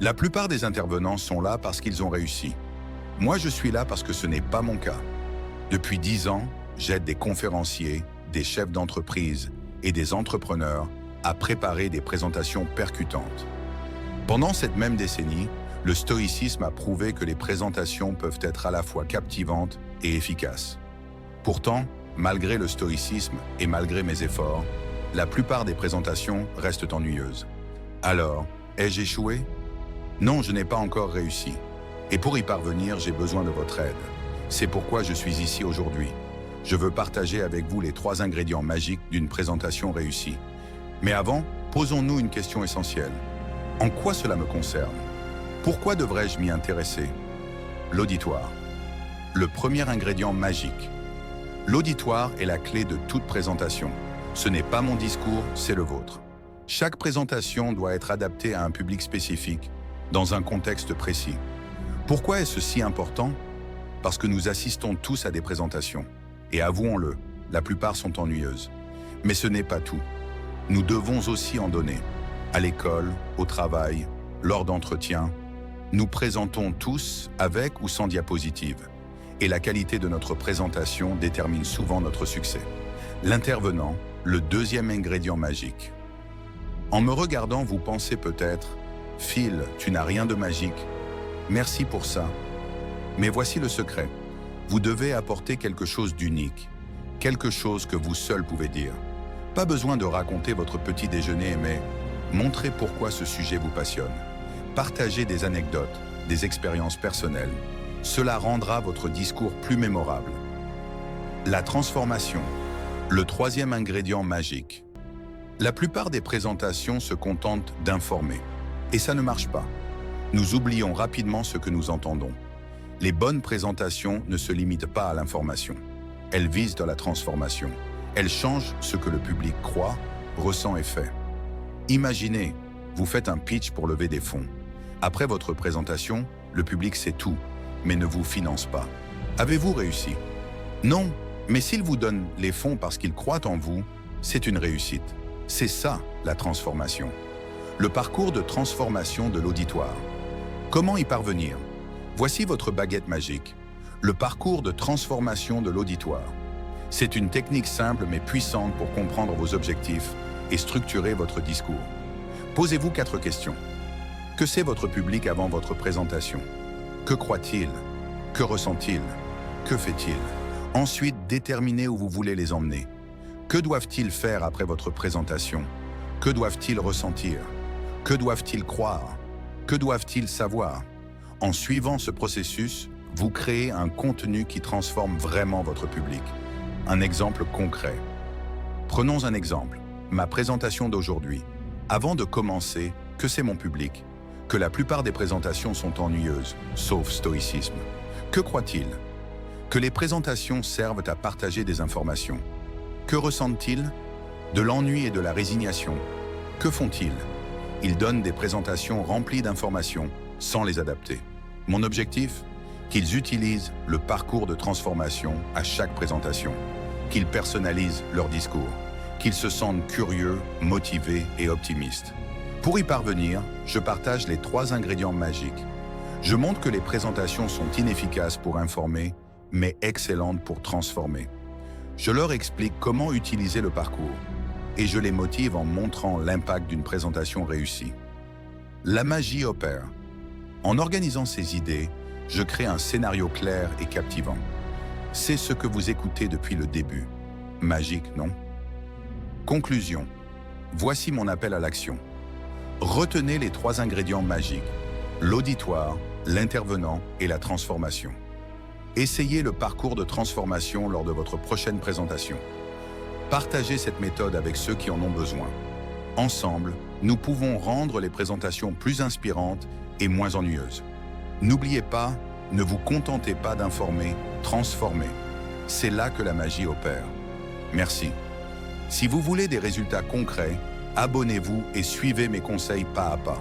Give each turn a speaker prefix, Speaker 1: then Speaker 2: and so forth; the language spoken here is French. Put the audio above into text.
Speaker 1: La plupart des intervenants sont là parce qu'ils ont réussi. Moi, je suis là parce que ce n'est pas mon cas. Depuis 10 ans, j'aide des conférenciers, des chefs d'entreprise et des entrepreneurs à préparer des présentations percutantes. Pendant cette même décennie, le stoïcisme a prouvé que les présentations peuvent être à la fois captivantes et efficaces. Pourtant, malgré le stoïcisme et malgré mes efforts, la plupart des présentations restent ennuyeuses. Alors, ai-je échoué? Non, je n'ai pas encore réussi. Et pour y parvenir, j'ai besoin de votre aide. C'est pourquoi je suis ici aujourd'hui. Je veux partager avec vous les 3 ingrédients magiques d'une présentation réussie. Mais avant, posons-nous une question essentielle. En quoi cela me concerne? Pourquoi devrais-je m'y intéresser? L'auditoire. Le premier ingrédient magique. L'auditoire est la clé de toute présentation. Ce n'est pas mon discours, c'est le vôtre. Chaque présentation doit être adaptée à un public spécifique, dans un contexte précis. Pourquoi est-ce si important? Parce que nous assistons tous à des présentations. Et avouons-le, la plupart sont ennuyeuses. Mais ce n'est pas tout. Nous devons aussi en donner. À l'école, au travail, lors d'entretiens, nous présentons tous avec ou sans diapositive. Et la qualité de notre présentation détermine souvent notre succès. L'intervenant, le deuxième ingrédient magique. En me regardant, vous pensez peut-être « Phil, tu n'as rien de magique. Merci pour ça. » Mais voici le secret. Vous devez apporter quelque chose d'unique, quelque chose que vous seul pouvez dire. Pas besoin de raconter votre petit déjeuner, mais montrez pourquoi ce sujet vous passionne. Partagez des anecdotes, des expériences personnelles. Cela rendra votre discours plus mémorable. La transformation, le troisième ingrédient magique. La plupart des présentations se contentent d'informer. Et ça ne marche pas. Nous oublions rapidement ce que nous entendons. Les bonnes présentations ne se limitent pas à l'information. Elles visent à la transformation. Elles changent ce que le public croit, ressent et fait. Imaginez, vous faites un pitch pour lever des fonds. Après votre présentation, le public sait tout, mais ne vous finance pas. Avez-vous réussi? Non, mais s'il vous donne les fonds parce qu'il croit en vous, c'est une réussite. C'est ça, la transformation. Le parcours de transformation de l'auditoire. Comment y parvenir? Voici votre baguette magique. Le parcours de transformation de l'auditoire. C'est une technique simple mais puissante pour comprendre vos objectifs et structurer votre discours. Posez-vous 4 questions. Que sait votre public avant votre présentation? Que croit-il? Que ressent-il? Que fait-il? Ensuite, déterminez où vous voulez les emmener. Que doivent-ils faire après votre présentation? Que doivent-ils ressentir? Que doivent-ils croire? Que doivent-ils savoir? En suivant ce processus, vous créez un contenu qui transforme vraiment votre public. Un exemple concret. Prenons un exemple, ma présentation d'aujourd'hui. Avant de commencer, que c'est mon public? Que la plupart des présentations sont ennuyeuses, sauf stoïcisme. Que croit-il? Que les présentations servent à partager des informations. Que ressentent-ils? De l'ennui et de la résignation. Que font-ils? Ils donnent des présentations remplies d'informations sans les adapter. Mon objectif? Qu'ils utilisent le parcours de transformation à chaque présentation. Qu'ils personnalisent leur discours. Qu'ils se sentent curieux, motivés et optimistes. Pour y parvenir, je partage les 3 ingrédients magiques. Je montre que les présentations sont inefficaces pour informer, mais excellentes pour transformer. Je leur explique comment utiliser le parcours et je les motive en montrant l'impact d'une présentation réussie. La magie opère. En organisant ces idées, je crée un scénario clair et captivant. C'est ce que vous écoutez depuis le début. Magique, non? Conclusion. Voici mon appel à l'action. Retenez les 3 ingrédients magiques, l'auditoire, l'intervenant et la transformation. Essayez le parcours de transformation lors de votre prochaine présentation. Partagez cette méthode avec ceux qui en ont besoin. Ensemble, nous pouvons rendre les présentations plus inspirantes et moins ennuyeuses. N'oubliez pas, ne vous contentez pas d'informer, transformez. C'est là que la magie opère. Merci. Si vous voulez des résultats concrets, abonnez-vous et suivez mes conseils pas à pas.